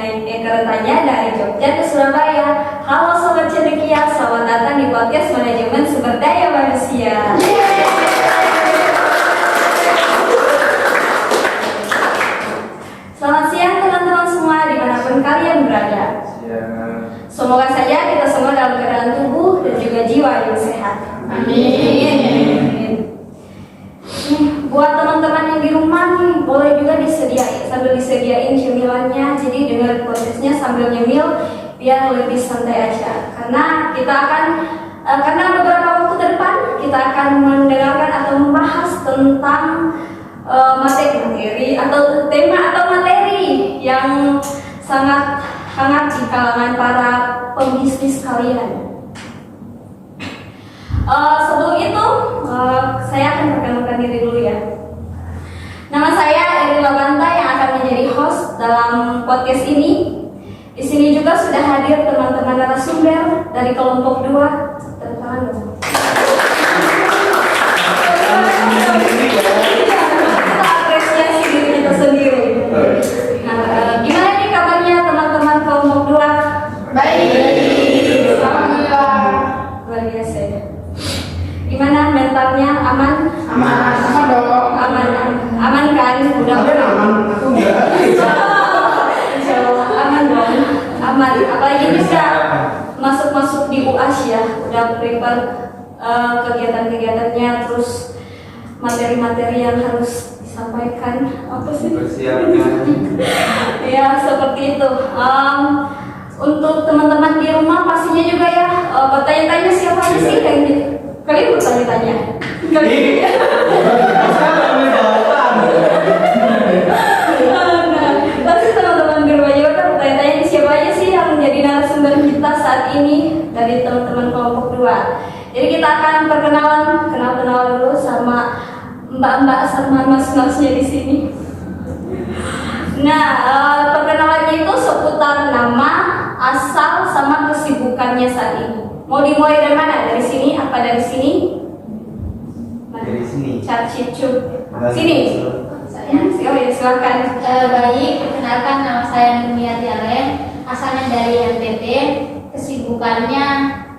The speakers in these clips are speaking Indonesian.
naik keretanya dari Jogja ke Surabaya. Halo Sobat Cendekia, selamat datang di podcast Manajemen Sumber Daya Manusia. Selamat siang teman-teman semua dimanapun kalian berada. Semoga saja kita semua dalam keadaan tubuh dan juga jiwa yang sehat. Amin. Buat teman-teman yang di rumah nih, boleh juga sambil disediain cemilannya. Jadi dengar podcastnya sambil nyemil biar lebih santai aja. Karena kita akan karena beberapa waktu ke depan kita akan mendengarkan atau membahas tentang materi atau tema atau materi yang sangat hangat di kalangan para pembisnis kalian. Sebelum itu, saya akan perkenalkan diri dulu ya. Nama saya Eri Lawanta yang akan menjadi host dalam podcast ini. Di sini juga sudah hadir teman-teman narasumber dari kelompok 2. Tepuk tangan dong. Kita apresiasi diri kita sendiri. Nah, gimana nih kabarnya teman-teman kelompok 2? Baik. Alhamdulillah. Luar biasa ya. Gimana mentalnya? Aman? Aman dong. Aman kan? Aman. Aku enggak. Insyaallah aman dong. Aman. Apalagi bisa masuk di UAS ya. Udah prepare kegiatan-kegiatannya, terus materi-materi yang harus disampaikan. Apa sih? Persiapkan. Ya seperti itu. Untuk teman-teman di rumah pastinya juga ya bertanya-tanya siapa aja sih yang kalian bertanya-tanya. Pasti teman-teman di rumah juga bertanya-tanya siapa aja sih yang menjadi narasumber kita saat ini dari teman-teman kelompok 2. Jadi kita akan kenal-kenalan dulu sama mbak-mbak sama mas-masnya di sini. Nah, perkenalannya itu seputar nama, asal, sama kesibukannya saat ini. Mau dimulai dari mana? Dari sini? Apa dari sini? Dari sini. Cacicu. Sini. Oh ya, silakan. Baik, perkenalkan nama saya Nurmiati Alen, asalnya dari NTT, kesibukannya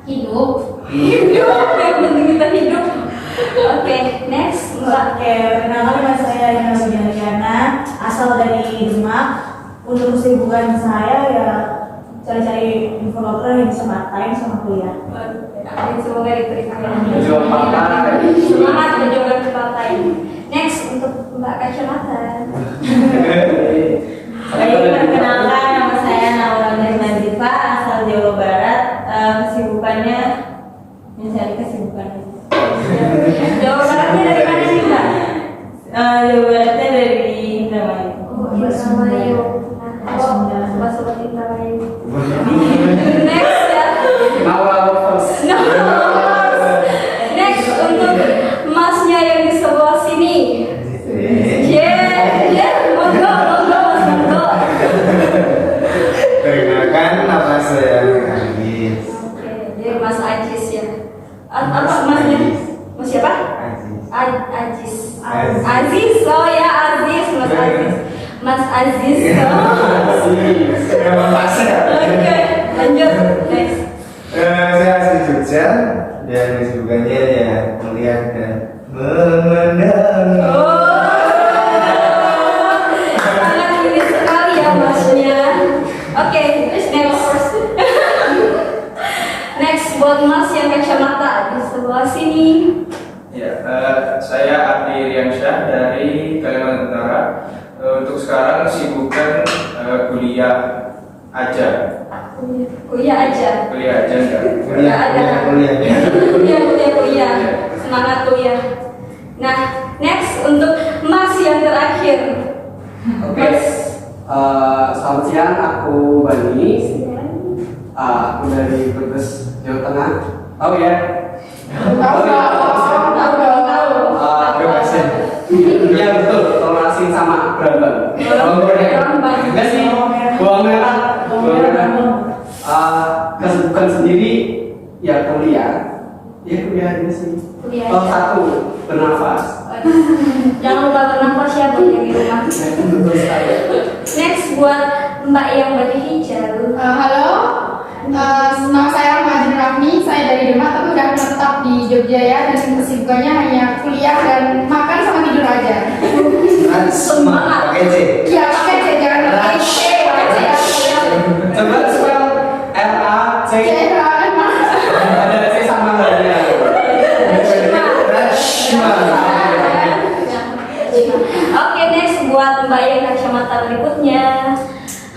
hidup. Yang penting kita hidup. Oke, next. Oke, perkenalkan nama saya Yana Sujantiana, asal dari Demak. Untuk kesibukan saya ya cari-cari info lokal yang bisa part time sama kuliah. Semoga diberikan Berjuang part-time. semangat berjuang part-time. Next untuk Mbak Kacamata. Baik, perkenalkan nama saya Naura Nazifa, asal Jawa Barat. Kesibukannya mencari kesibukan. Jawa Baratnya dari mana nih Mbak? Jawa Baratnya dari Indramayu. Indramayu. Sobat Indramayu. Next ya. Next untuk masnya yang di sebelah sini. Monggo mas. Perkenalkan nama saya Agis. Oke, jadi Mas Ajis ya. Apa masnya? Mas siapa? Agis. Aziz. Oh ya Aziz, Mas Aziz. Mas Aziz. Nama pasnya. Oke, lanjut. Next. Saya asli Jogja dan kesibukannya ya melihat dan memandang. Sangat unik sekali ya masnya. Oke, next. Next buat Mas yang kacamata di sebelah sini. Ya, saya Abdi Riansyah dari Kalimantan Utara. Untuk sekarang sibukan kuliah aja. Kuliah aja. Kuliah aja enggak? Kuliah. Semangat kuliah. Nah, next untuk Mas yang terakhir. Oke. Selamat siang, aku Bani. Aku dari Brebes, Jawa Tengah. Tahu ya? Tahu. Iya betul, telur asin sama berambang. Enggak sih, bawang merah. Kesibukan sendiri ya kuliah. Ya kuliah aja sih. Kuliah. Satu, bernafas. Jangan lupa bernafas ya buat yang di rumah. Betul sekali. Next buat Mbak yang baju hijau. Halo, nama saya Majid Rafni, saya dari Demak tapi udah menetap di Jogja ya, dan kesibukannya hanya kuliah dan makan sama tidur aja. Semangat. Pakai C. Iya, pakai C, jangan pakai C, pakai C ya. Coba spell R-A-C. C, emang. Ada C sama ya. Oke, next buat Mbak yang kacamata berikutnya.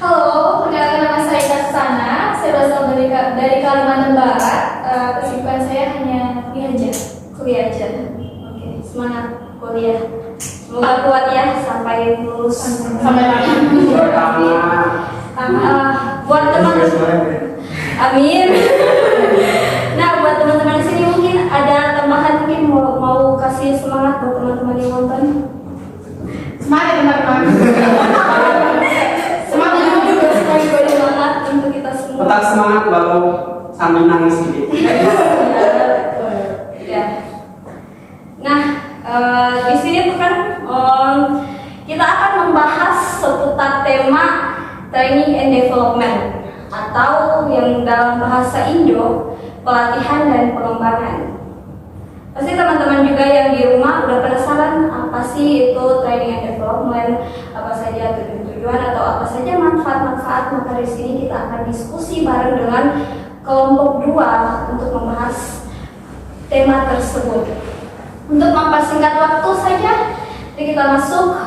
Halo, perkenalkan nama saya Kassana. Saya berasal dari Kalimantan Barat. Kesibukan saya hanya kuliah aja. Kuliah aja. Oke, semangat kuliah. Semoga kuat ya sampai lulus. Sampai lagi. Buat teman, amin. Nah, buat teman-teman di sini mungkin ada tambahan, mungkin mau kasih semangat buat teman-teman yang nonton. Semangat ya teman-teman. Semangat juga. Semangat untuk kita semua. Tetap semangat walau sambil nangis sedikit. Ya. Nah, di sini tuh kan kita akan membahas seputar tema training and development, atau yang dalam bahasa Indo pelatihan dan pengembangan. Pasti teman-teman juga yang di rumah udah penasaran apa sih itu training and development, apa saja tujuan-tujuan atau apa saja manfaat-manfaat. Maka di sini kita akan diskusi bareng dengan kelompok 2 untuk membahas tema tersebut. Untuk mempersingkat waktu saja, jadi kita masuk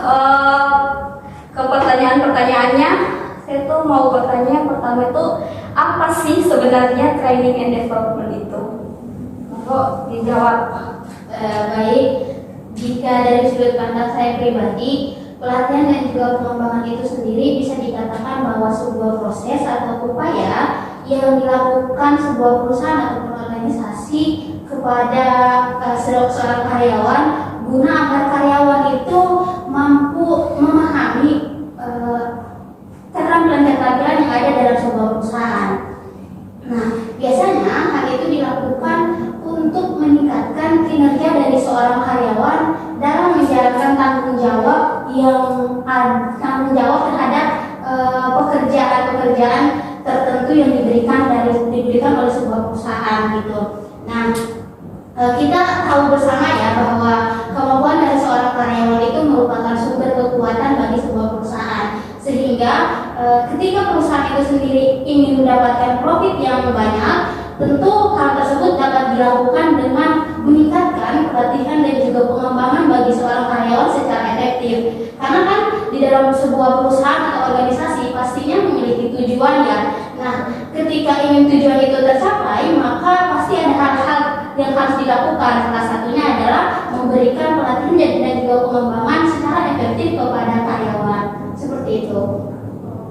ke pertanyaan-pertanyaannya. Saya tuh mau bertanya pertama itu, apa sih sebenarnya training and development itu? Kok dijawab? Baik, jika dari sudut pandang saya pribadi, pelatihan dan juga pengembangan itu sendiri bisa dikatakan bahwa sebuah proses atau upaya yang dilakukan sebuah perusahaan ataupun organisasi kepada seorang karyawan guna agar karyawan itu mampu memahami keterampilan-keterampilan yang ada dalam sebuah perusahaan. Nah, biasanya hal itu dilakukan untuk meningkatkan kinerja dari seorang karyawan dalam menjalankan tanggung jawab terhadap pekerjaan-pekerjaan tertentu yang diberikan oleh sebuah perusahaan gitu. Nah, kita tahu bersama ya bahwa kemampuan dari seorang karyawan itu merupakan sumber kekuatan bagi sebuah perusahaan, sehingga ketika perusahaan itu sendiri ingin mendapatkan profit yang banyak, tentu hal tersebut dapat dilakukan dengan meningkatkan pelatihan dan juga pengembangan bagi seorang karyawan secara efektif. Karena kan di dalam sebuah perusahaan atau organisasi pastinya memiliki tujuan ya. Nah, ketika ingin tujuan itu tercapai, maka pasti ada hal-hal yang harus dilakukan. Salah satunya adalah memberikan pelatihan dan juga pengembangan secara efektif kepada karyawan. Seperti itu.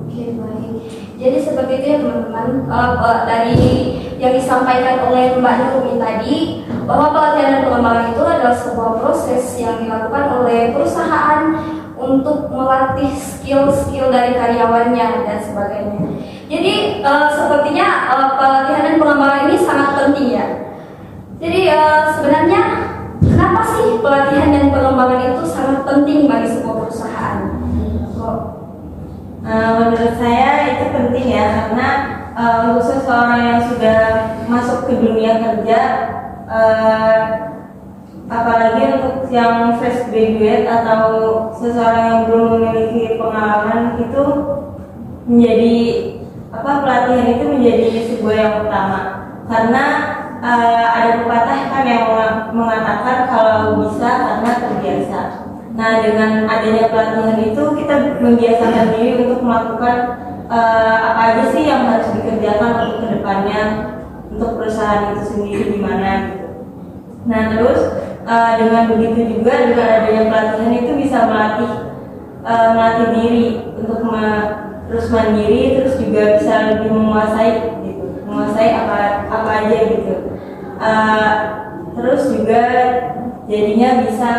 Oke, baik. Jadi seperti itu ya teman-teman, dari yang disampaikan oleh Mbak Nurumi tadi, bahwa pelatihan dan pengembangan itu adalah sebuah proses yang dilakukan oleh perusahaan untuk melatih skill-skill dari karyawannya dan sebagainya. Jadi sepertinya pelatihan dan pengembangan ini sangat penting ya. Jadi sebenarnya kenapa sih pelatihan dan pengembangan itu sangat penting bagi sebuah perusahaan? Menurut saya itu penting ya, karena khusus seseorang yang sudah masuk ke dunia kerja, apalagi untuk yang fresh graduate atau seseorang yang belum memiliki pengalaman, itu menjadi pelatihan itu menjadi sebuah yang utama. Karena ada pepatah kan yang mengatakan kalau bisa karena terbiasa. Nah, dengan adanya pelatihan itu kita membiasakan diri untuk melakukan apa aja sih yang harus dikerjakan untuk kedepannya, untuk perusahaan itu sendiri gimana gitu. Nah, terus dengan begitu juga dengan adanya pelatihan itu bisa melatih diri untuk terus mandiri, terus juga bisa lebih menguasai apa aja gitu. Terus juga jadinya bisa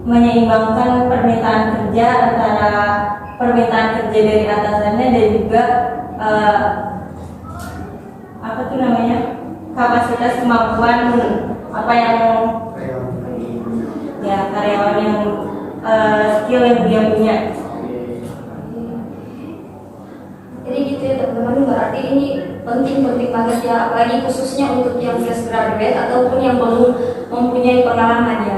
menyeimbangkan permintaan kerja antara permintaan kerja dari atasannya dan juga kapasitas kemampuan apa yang ya karyawan yang skill yang punya. Jadi gitu ya teman-teman, berarti ini penting-penting banget ya, apalagi khususnya untuk yang fresh graduate ataupun yang belum mempunyai pengalaman ya.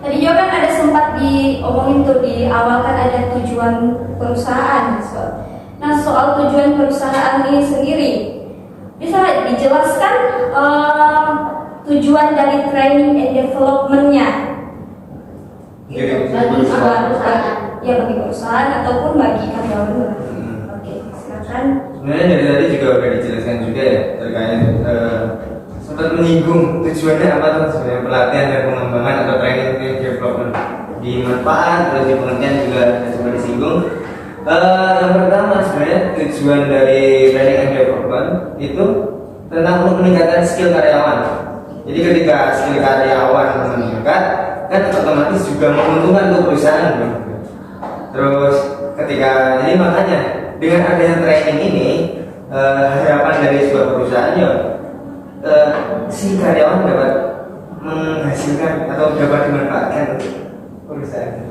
Tadi juga kan ada sempat diomongin tuh di awal kan ada tujuan perusahaan. Nah soal tujuan perusahaan ini sendiri, bisa dijelaskan tujuan dari training and development-nya? Jadi, Bagi sebuah perusahaan. Ya bagi perusahaan ataupun bagi karyawan. Oke, silakan. Sebenarnya dari tadi juga udah dijelaskan juga ya terkait sempat menyinggung tujuannya apa tuh sebenarnya pelatihan dan pengembangan atau training and development di manfaat, terus di pengertian juga sempat disinggung. Yang pertama sebenarnya tujuan dari training and development itu tentang untuk meningkatkan skill karyawan. Jadi ketika skill karyawan meningkat, kan otomatis juga menguntungkan untuk perusahaan. Terus ketika jadi makanya dengan adanya training ini harapan dari sebuah perusahaan ya si karyawan dapat menghasilkan atau dapat dimanfaatkan perusahaan.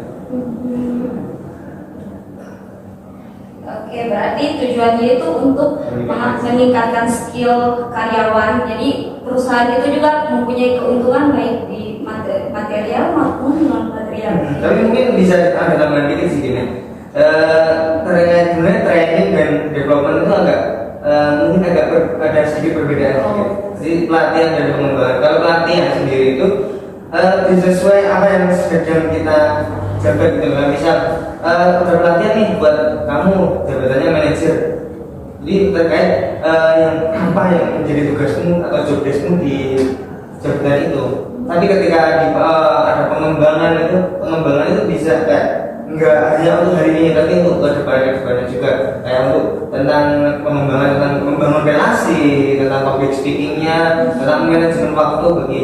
Oke, berarti tujuannya itu untuk meningkatkan skill karyawan. Jadi perusahaan itu juga mempunyai keuntungan baik di material maupun non material. Tapi mungkin bisa ada tambahan dikit sih gini. Terkait sebenarnya training dan development itu agak mungkin ada sedikit perbedaan. Jadi pelatihan dan pengembangan. Kalau pelatihan sendiri itu sesuai apa yang sedang kita jabat gitu kan. Misal udah pelatihan nih buat kamu jabatannya manajer. Jadi terkait yang apa yang menjadi tugasmu atau job deskmu di jabatan itu. Tapi ketika ada pengembangan itu bisa kayak nggak hanya untuk hari ini tapi untuk kedepannya juga, kayak untuk tentang pengembangan tentang membangun relasi, tentang public speakingnya, tentang manajemen waktu bagi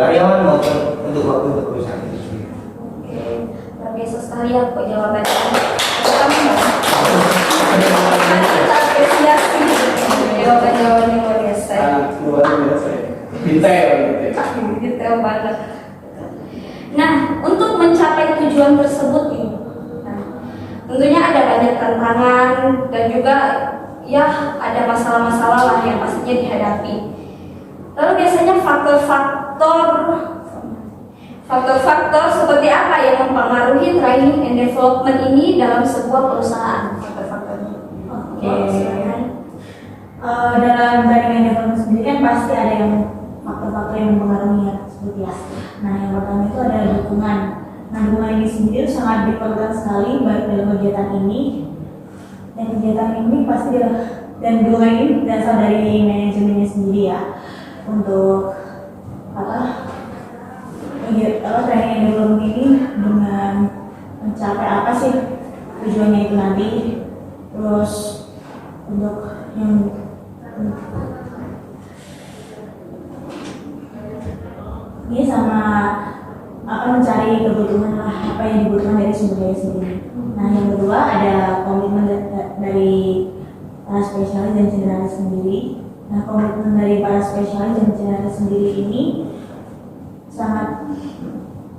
karyawan maupun untuk waktu untuk perusahaan itu sendiri. Oke, luar biasa sekali ya kok jawabannya. Kami kita apresiasi jawaban-jawaban yang luar biasa. Luar biasa. Detail. Detail banget. Nah, untuk mencapai tujuan tersebut nih, tentunya ada banyak tantangan dan juga ya ada masalah-masalah lah yang pastinya dihadapi. Lalu biasanya faktor-faktor seperti apa yang mempengaruhi training and development ini dalam sebuah perusahaan? Faktor-faktornya. Oke, silakan. Dalam training and development sendiri kan pasti ada yang faktor-faktor yang mempengaruhi ya, seperti ya. Nah yang pertama itu adalah dukungan. Nah dukungan ini sendiri sangat diperlukan sekali baik dalam kegiatan ini dan kegiatan ini pasti dan dukungan ini berasal dari manajemennya sendiri ya untuk training and development ini dengan mencapai apa sih tujuannya itu nanti, terus untuk yang ini sama mencari kebutuhan lah, apa yang dibutuhkan dari sumber daya sendiri. Nah yang kedua ada komitmen dari para spesialis dan generalis sendiri. Nah komitmen dari para spesialis dan generalis sendiri ini sangat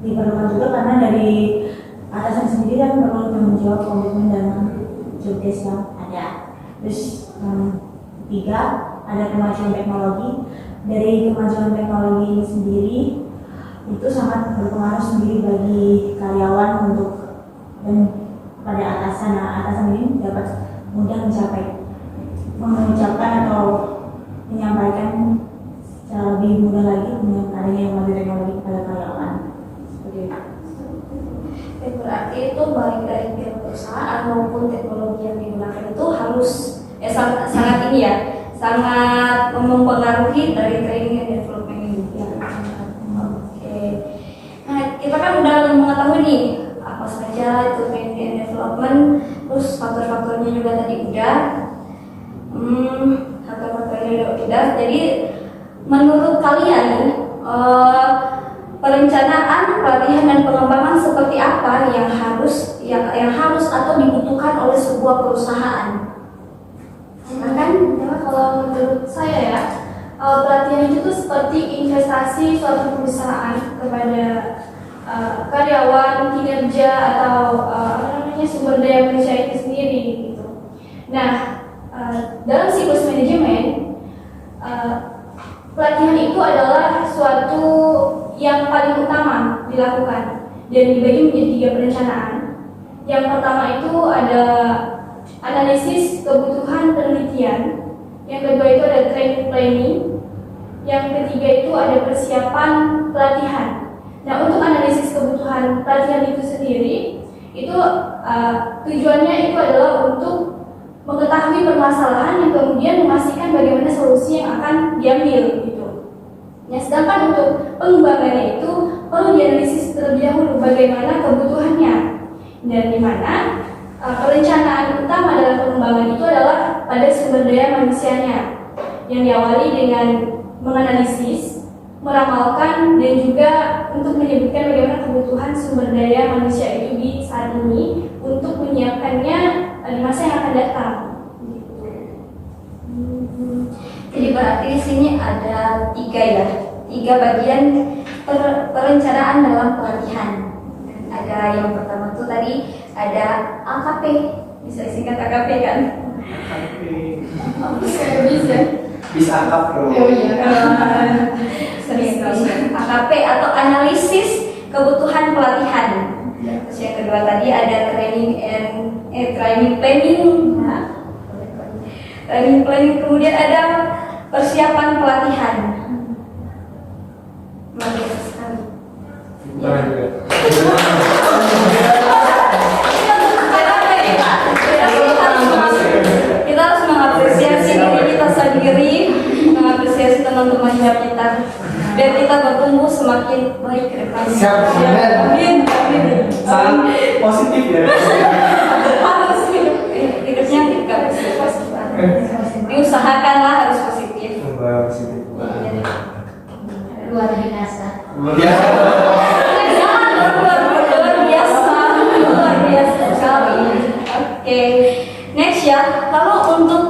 diperlukan juga karena dari atasan sendiri kan perlu menjawab komitmen dalam job desk yang ada. Terus ketiga ada kemajuan teknologi. Dari kemajuan teknologi ini sendiri itu sangat berpengaruh sendiri bagi karyawan untuk dan pada atasan. Nah, atasan ini dapat mudah mengucapkan atau menyampaikan secara lebih mudah lagi dengan adanya kemajuan teknologi kepada karyawan. Seperti itu. Berarti itu baik dari pihak perusahaan maupun teknologi yang digunakan itu harus sangat ini ya, sangat mempengaruhi dari training and development ini. Ya. Oke. Nah, kita kan udah mengetahui nih apa saja itu training and development, terus faktor-faktornya juga tadi udah. Faktor-faktornya udah. Jadi menurut kalian perencanaan, pelatihan dan pengembangan seperti apa yang harus atau dibutuhkan oleh sebuah perusahaan? Silakan. Kalau menurut saya ya, pelatihan itu tuh seperti investasi suatu perusahaan kepada karyawan, kinerja atau sumber daya manusia itu sendiri gitu. Nah, dalam siklus manajemen pelatihan itu adalah suatu yang paling utama dilakukan dan dibagi menjadi 3 perencanaan. Yang pertama itu ada analisis kebutuhan penelitian, yang kedua itu ada training planning, yang ketiga itu ada persiapan pelatihan. Nah, untuk analisis kebutuhan pelatihan itu sendiri, itu tujuannya itu adalah untuk mengetahui permasalahan yang kemudian memastikan bagaimana solusi yang akan diambil gitu. Nah, sedangkan untuk pengembangannya itu perlu dianalisis terlebih dahulu bagaimana kebutuhannya, dan di mana perencanaan utama dalam pengembangan itu adalah pada sumber daya manusianya, yang diawali dengan menganalisis, meramalkan, dan juga untuk menyebutkan bagaimana kebutuhan sumber daya manusia itu di saat ini untuk menyiapkannya di masa yang akan datang. Jadi berarti di sini ada 3 bagian perencanaan dalam pelatihan. Ada yang pertama tuh tadi ada AKP, bisa singkat AKP kan? Bisa akap bro. Oh iya. Serius AKP atau analisis kebutuhan pelatihan. Terus yang kedua tadi ada training planning. Nah, training planning, kemudian ada persiapan pelatihan. Luar biasa sekali. Kita harus mengapresiasi diri kita sendiri, mengapresiasi teman-teman kita, biar kita bertumbuh semakin baik ke depan. Siap, Amin. sangat positif ya. Harus hidupnya tidak positif. Diusahakanlah harus positif. Luar biasa. Luar biasa. Luar biasa sekali. Oke, next ya. Lalu untuk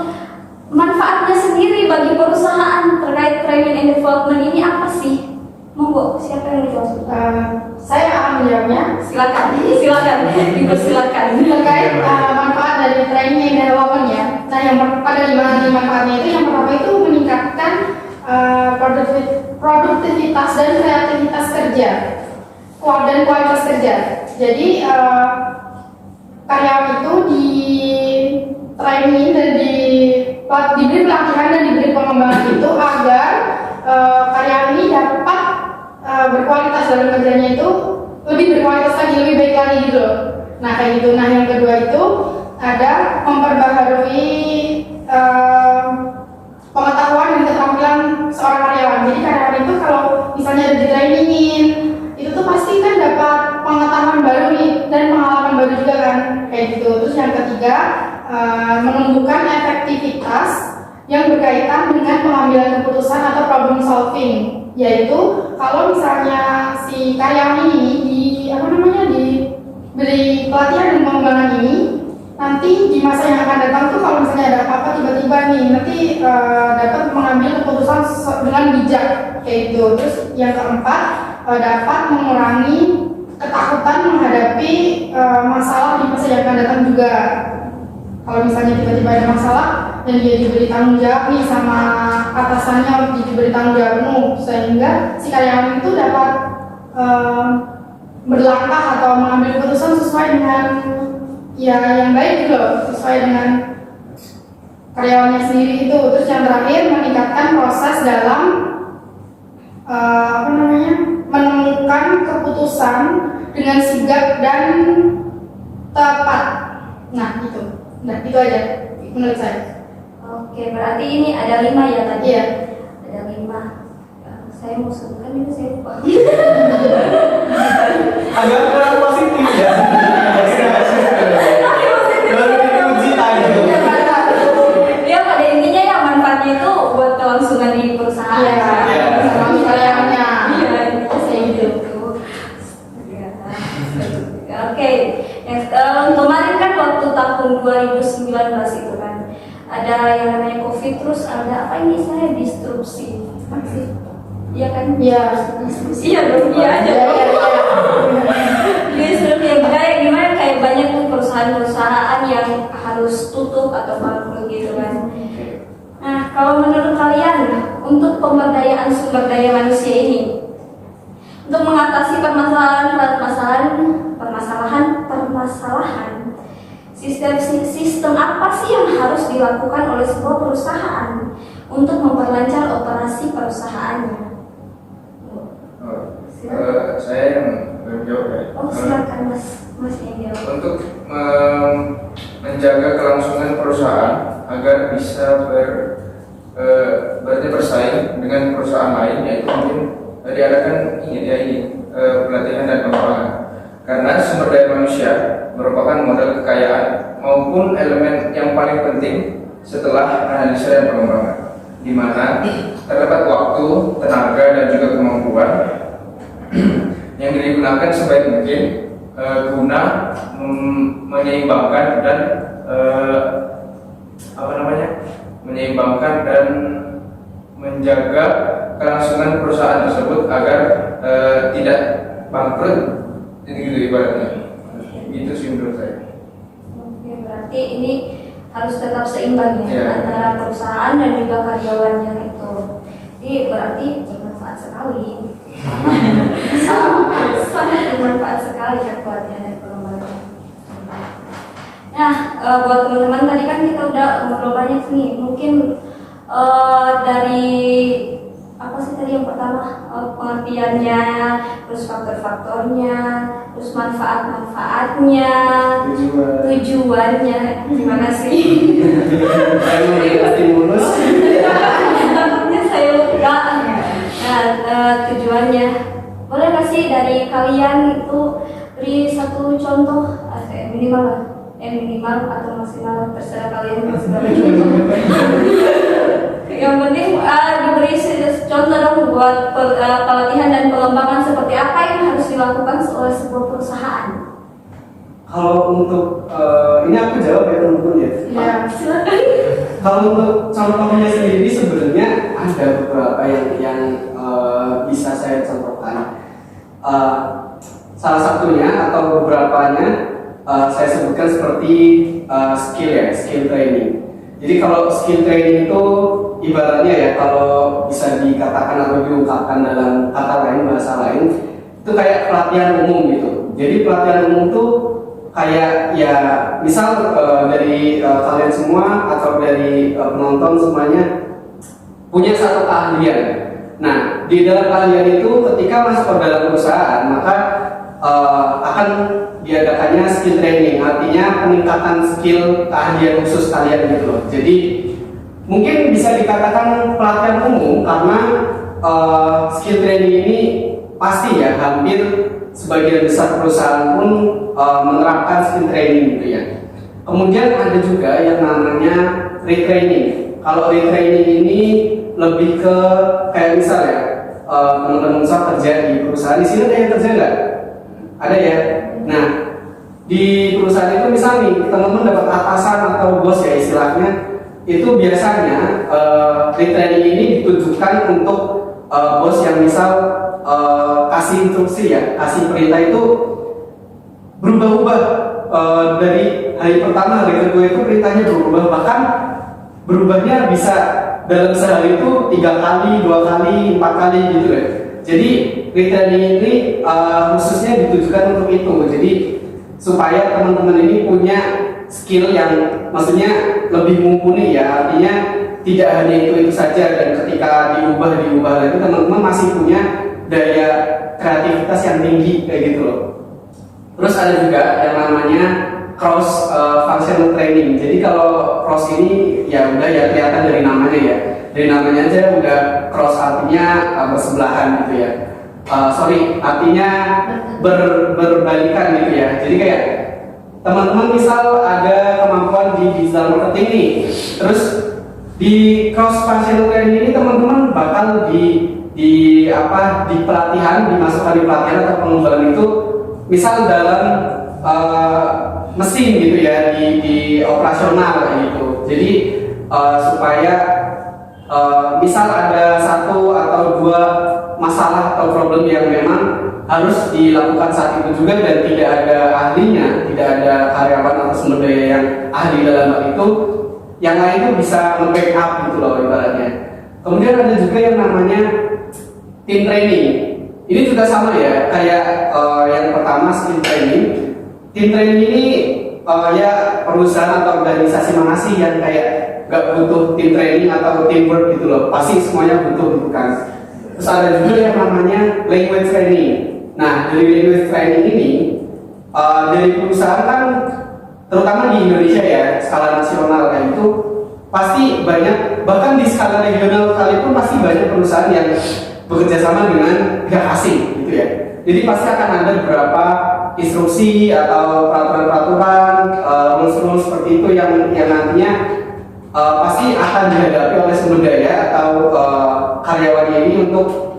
manfaatnya sendiri bagi perusahaan terkait training and development ini apa sih? Monggo, siapa yang menjawab? Saya akan menjawabnya. Silakan, dipersilakan. Terkait manfaat dari training and development ya. Nah, yang pada 5 manfaatnya itu, yang pertama itu meningkatkan produktivitas dan kreativitas kerja, dan kualitas kerja. Jadi karyawan itu di training dan diberi pelatihan dan diberi pengembangan itu agar karyawan ini dapat berkualitas dalam kerjanya, itu lebih berkualitas lagi, lebih baik lagi gitu loh. Nah, kayak gitu. Nah, yang kedua itu ada memperbaharui pengetahuan dan keterampilan seorang karyawan. Jadi karyawan itu kalau misalnya ada di trainingin, itu tuh pasti kan dapat pengetahuan baru nih dan pengalaman baru juga kan, kayak gitu. Terus yang ketiga, menumbuhkan efektivitas yang berkaitan dengan pengambilan keputusan atau problem solving, yaitu kalau misalnya si karyawan ini diberi pelatihan dan pengembangan ini, nanti di masa yang akan datang tuh kalau misalnya ada apa-apa tiba-tiba nih, nanti dapat mengambil keputusan dengan bijak, kayak gitu. Terus yang keempat, dapat mengurangi ketakutan menghadapi masalah di masa yang akan datang juga. Kalau misalnya tiba-tiba ada masalah dan dia diberi tanggung jawab nih sama atasannya, diberi tanggung jawab penuh, sehingga si karyawan itu dapat berlangkah atau mengambil keputusan sesuai dengan yang baik gitu loh, sesuai dengan karyawannya sendiri itu. Terus yang terakhir, meningkatkan proses dalam menemukan keputusan dengan sigap dan tepat. Nah itu aja menurut saya. Oke, berarti ini ada 5 ya tadi? Iya. Ada 5. Saya mau sebutkan ini, saya lupa. Agak kurang positif ya. Baru diuji lagi. Ya, pada intinya ya manfaatnya itu buat kelangsungan di perusahaan. Iya. Sama karyawannya. Iya, Kayak gitu. Oke, kemarin kan waktu tahun 2019 itu kan ada yang namanya COVID, terus ada apa ini saya disrupsi. Masih. Iya kan? Ya, Iya dong, iya aja. Disrupsi yang kayak gimana, kayak banyak tuh perusahaan-perusahaan yang harus tutup atau bangkrut gitu kan. Nah, kalau menurut kalian untuk pemberdayaan sumber daya manusia ini, untuk mengatasi permasalahan, sistem apa sih yang harus dilakukan oleh sebuah perusahaan untuk memperlancar operasi perusahaannya? Saya yang menjawab ya. Oh, silakan Mas Emil. Untuk menjaga kelangsungan perusahaan agar bisa berarti bersaing dengan perusahaan lain, yaitu mungkin diadakan pelatihan dan pengembangan, karena sumber daya manusia merupakan modal kekayaan maupun elemen yang paling penting setelah analisa dan pengembangan, di mana terdapat waktu, tenaga, dan juga kemampuan yang digunakan sebaik mungkin guna menyeimbangkan dan menyeimbangkan dan menjaga kelangsungan perusahaan tersebut agar tidak bangkrut, gitu ibaratnya. Itu sih menurut saya. Oke, berarti ini harus tetap seimbang ya, Iya. antara perusahaan dan juga karyawannya itu. Jadi berarti bermanfaat sekali. Sangat bermanfaat sekali ya pelatihan dan pengembangan. Nah, buat teman-teman tadi kan kita udah ngobrol banyak nih. Mungkin dari apa sih tadi yang pertama, pengertiannya, terus faktor-faktornya, terus manfaat-manfaatnya, tujuannya. Terima kasih. Stimulus. Takutnya saya lupa. Nah, tujuannya. Boleh nggak sih dari kalian itu beri satu contoh, minimal lah, minimal atau maksimal, terserah kalian. Yang penting diberi contoh dong buat pelatihan dan pengembangan seperti apa yang harus dilakukan oleh sebuah perusahaan. Kalau untuk ini aku jawab ya teman-teman ya. Ya, silakan. Kalau untuk contohnya sendiri sebenarnya ada beberapa yang bisa saya contohkan. Salah satunya atau beberapanya saya sebutkan seperti skill training. Jadi kalau skill training itu ibaratnya ya, kalau bisa dikatakan atau diungkapkan dalam kata lain, bahasa lain, itu kayak pelatihan umum gitu. Jadi pelatihan umum itu kayak ya misal dari kalian semua atau dari penonton semuanya punya satu keahlian. Nah, di dalam keahlian itu ketika masuk ke dalam perusahaan maka akan diadakannya skill training, artinya peningkatan skill keahlian khusus kalian gitu loh. Jadi mungkin bisa dikatakan pelatihan umum karena skill training ini pasti ya hampir sebagian besar perusahaan pun menerapkan skill training gitu ya. Kemudian ada juga yang namanya retraining. Kalau retraining ini lebih ke kayak misal ya, teman-teman misal kerja di perusahaan, di sini ada yang kerja nggak? Ada ya. Nah, di perusahaan itu misal nih teman-teman dapat atasan atau bos ya istilahnya, itu biasanya retraining ini ditujukan untuk bos yang misal kasih instruksi ya, kasih perintah itu berubah-ubah dari hari pertama hari kedua itu perintahnya berubah, bahkan berubahnya bisa dalam sehari itu 3 kali, 2 kali, 4 kali gitu ya. Jadi retraining ini khususnya ditujukan untuk itu. Jadi supaya teman-teman ini punya skill yang maksudnya lebih mumpuni ya, artinya tidak hanya itu saja, dan ketika diubah lagi teman-teman masih punya daya kreativitas yang tinggi kayak gitu loh. Terus ada juga yang namanya cross functional training. Jadi kalau cross ini ya udah ya kelihatan dari namanya ya. Dari namanya aja udah cross, artinya bersebelahan gitu ya. Artinya berbalikan gitu ya. Jadi kayak teman-teman misal ada kemampuan di digital marketing nih, terus di cross functional training ini teman-teman bakal di pelatihan, dimasukkan di pelatihan atau pengembangan itu misal dalam mesin gitu ya, di operasional gitu. Jadi supaya misal ada satu atau dua masalah atau problem yang memang harus dilakukan saat itu juga dan tidak ada ahlinya, tidak ada karyawan atau sumber daya yang ahli dalam hal itu, yang lain itu bisa nge-backup gitu loh ibaratnya. Kemudian ada juga yang namanya team training. Ini juga sama ya, kayak yang pertama skill training. Team training ini ya perusahaan atau organisasi mana sih yang kayak gak butuh team training atau teamwork gitu loh, pasti semuanya butuh gitu kan. Terus ada juga yang namanya language training. Nah, dari language training ini dari perusahaan kan, terutama di Indonesia ya, skala nasional kayak itu pasti banyak, bahkan di skala regional sekalipun pasti banyak perusahaan yang bekerja sama dengan pihak asing gitu ya. Jadi pasti akan ada beberapa instruksi atau peraturan-peraturan, rules-rules seperti itu yang nantinya pasti akan dihadapi oleh sumber daya atau karyawannya ini untuk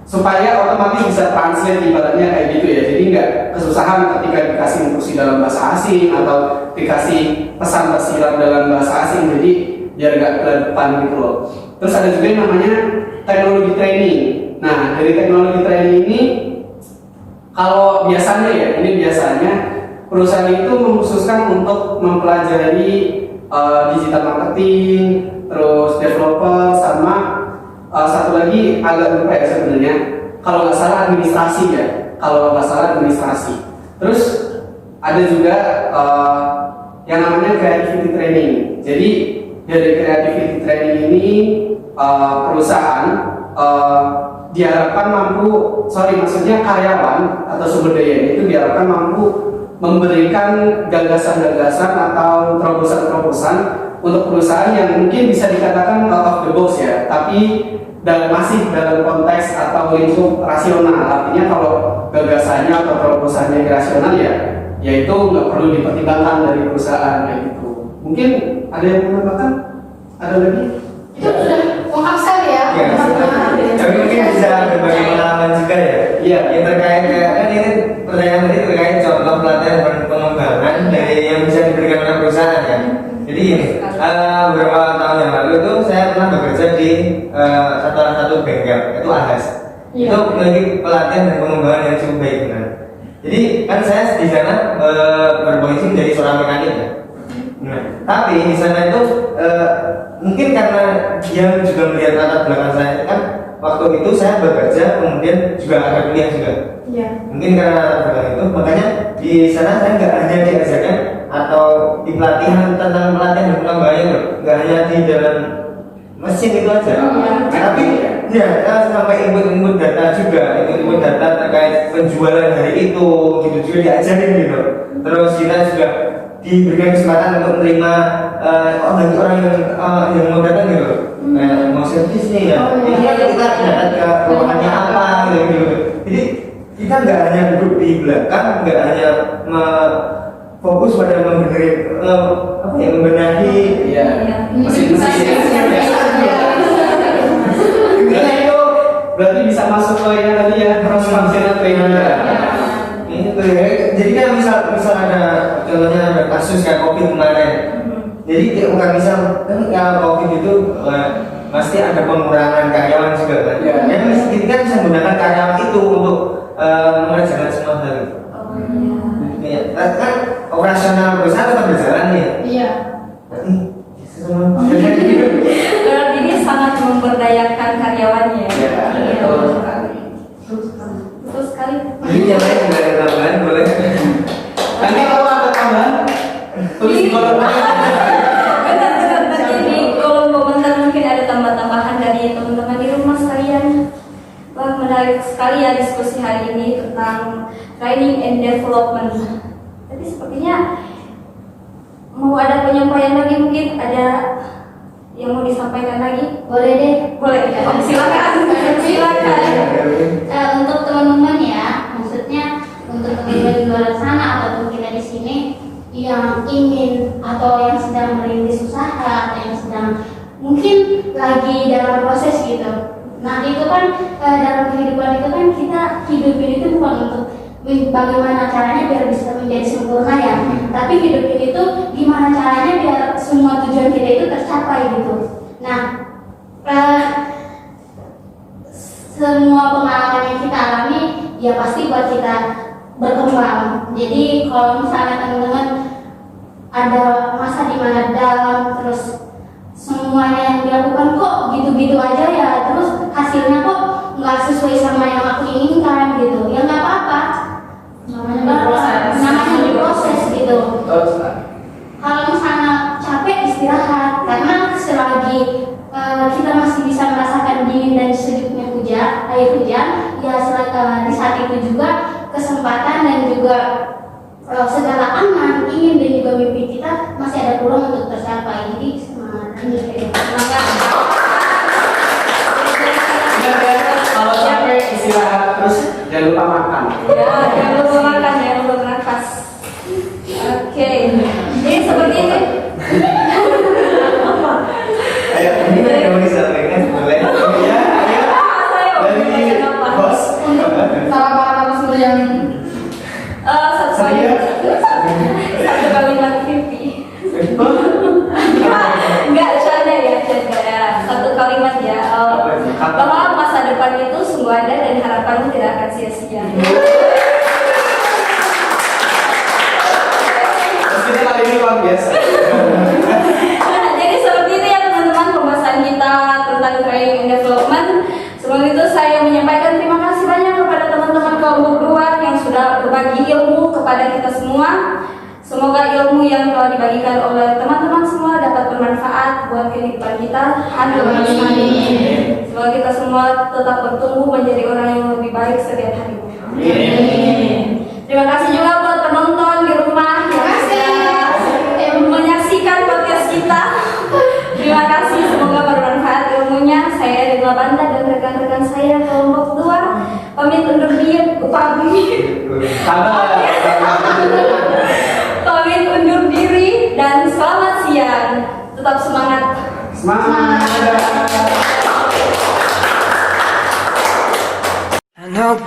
supaya otomatis bisa translate ibaratnya kayak gitu ya. Jadi nggak kesusahan ketika dikasih instruksi dalam bahasa asing atau dikasih pesan tersirat dalam bahasa asing, jadi biar nggak ke depan gitu loh. Terus ada juga yang namanya teknologi training. Nah, dari teknologi training ini kalau biasanya ya, ini biasanya perusahaan itu mengkhususkan untuk mempelajari digital marketing, terus developer, sama satu lagi agak lupa ya sebenarnya, kalau nggak salah administrasi ya, kalau nggak salah administrasi. Terus ada juga yang namanya creativity training. Jadi dari creativity training ini perusahaan diharapkan maksudnya karyawan atau sumber daya itu diharapkan mampu memberikan gagasan-gagasan atau terobosan-terobosan untuk perusahaan yang mungkin bisa dikatakan out of the box ya, tapi masih dalam konteks atau lingkup rasional. Artinya kalau gagasannya atau terobosannya rasional ya, yaitu nggak perlu dipertimbangkan dari perusahaan kayak gitu. Mungkin ada yang menambahkan? Ada lagi? Itu sudah lengkap sekali ya. Ya, tapi mungkin bisa berbagi pengalaman juga ya. Iya. Yang terkait kan ini pertanyaan tadi terkait contoh pelatihan dan pengembangan dari yang bisa diberikan oleh perusahaan ya. Jadi ini beberapa tahun yang lalu itu saya pernah bekerja di salah satu bengkel, itu AHAS. Iya. Itu memiliki pelatihan dan pengembangan yang cukup baik benar. Jadi kan saya di sana berposisi menjadi seorang mekanik ya. Nah, tapi di sana itu mungkin karena dia juga melihat latar belakang saya kan, waktu itu saya bekerja kemudian juga ada kuliah juga. Iya. Mungkin karena latar belakang itu makanya di sana saya nggak hanya diajarkan atau di pelatihan tentang pelatihan dan pengembangan, nggak hanya di dalam mesin itu aja, tapi ya sampai input data juga, input data terkait penjualan hari itu gitu juga diajarin gitu. Terus kita juga diberikan kesempatan untuk menerima bagi orang yang mau datang gitu, mau servis nih ya, ini kan kita dapat ke ruangannya apa gitu. Jadi kita nggak hanya duduk di belakang, nggak hanya fokus pada membenahi mesin-mesin. Itu berarti bisa masuk ke yang tadi ya, cross functional training ya. Jadi kan misal ada contohnya ada kasus kayak COVID kemarin. Jadi bukan misal kan kalau COVID itu pasti ada pengurangan karyawan juga kan. Ya. Kita kan bisa menggunakan karyawan itu untuk mengerjakan semua hal itu. Ya, kan operasional perusahaan tetap berjalan ya. Iya. Berarti ini sangat memberdayakan karyawannya. Ya, betul sekali. Betul sekali. Jadi yang lain juga ada tambahan boleh. Nanti kalau ada tambahan, tulis di kolom komentar. Benar-benar tadi di kolom komentar mungkin ada tambahan dari teman-teman di rumah sekalian. Wah, menarik sekali ya diskusi hari ini tentang training and development. Jadi sepertinya mau ada penyampaian lagi, mungkin ada yang mau disampaikan lagi? Boleh deh. Boleh, silakan. Untuk teman-teman ya, maksudnya untuk teman-teman di luar sana ataupun kita di sini yang ingin atau yang sedang merintis usaha atau yang sedang mungkin lagi dalam proses gitu. Nah itu kan dalam kehidupan itu kan kita hidupin itu bukan untuk bagaimana caranya biar bisa menjadi sempurna ya, tapi hidupin itu gimana caranya biar semua tujuan kita itu tercapai gitu. Nah, semua pengalaman yang kita alami ya pasti buat kita berkembang. Jadi kalau misalnya teman-teman ada masa di mana down, terus semuanya yang dilakukan kok gitu-gitu aja ya, terus hasilnya kok nggak sesuai sama yang aku inginkan gitu, ya nggak apa-apa. Namanya berproses gitu. Kalau misalnya capek istirahat, karena selagi kita masih bisa merasakan dingin dan sejuknya air hujan, ya di saat itu juga kesempatan dan juga segala aman, ingin dan juga mimpi kita masih ada peluang untuk tercapai. Jadi semangat. Kalau capek istirahat, terus jangan lupa makan. Ya, jangan lupa makan, jangan lupa bernafas. Oke, jadi seperti ini. Ayo, ini yang mau disampaikan boleh. Ya, ayo. Dari bos. Salah para narasumber yang Satu kalimat pipi. Enggak, canda ya. Satu kalimat ya. Bahwa masa depan itu sungguh ada dan harapanmu tidak akan sia-sia. Terus kita kali ini luar biasa. Nah, jadi seperti itu ya teman-teman pembahasan kita tentang training and development. Sebelum itu saya menyampaikan terima kasih banyak kepada teman-teman kelompok 2 yang sudah berbagi ilmu kepada kita semua. Semoga ilmu yang telah dibagikan oleh teman-teman semua dapat bermanfaat buat kehidupan kita. Amin. Semoga kita semua tetap bertumbuh menjadi orang yang lebih baik setiap harinya. Terima kasih juga buat penonton di rumah yang sudah menyaksikan podcast kita. Terima kasih, semoga bermanfaat ilmunya. Saya Dela Banda dan rekan-rekan saya kelompok 2 pamit undur diri. Pamit undur diri dan selamat siang. Tetap semangat. Semangat. I know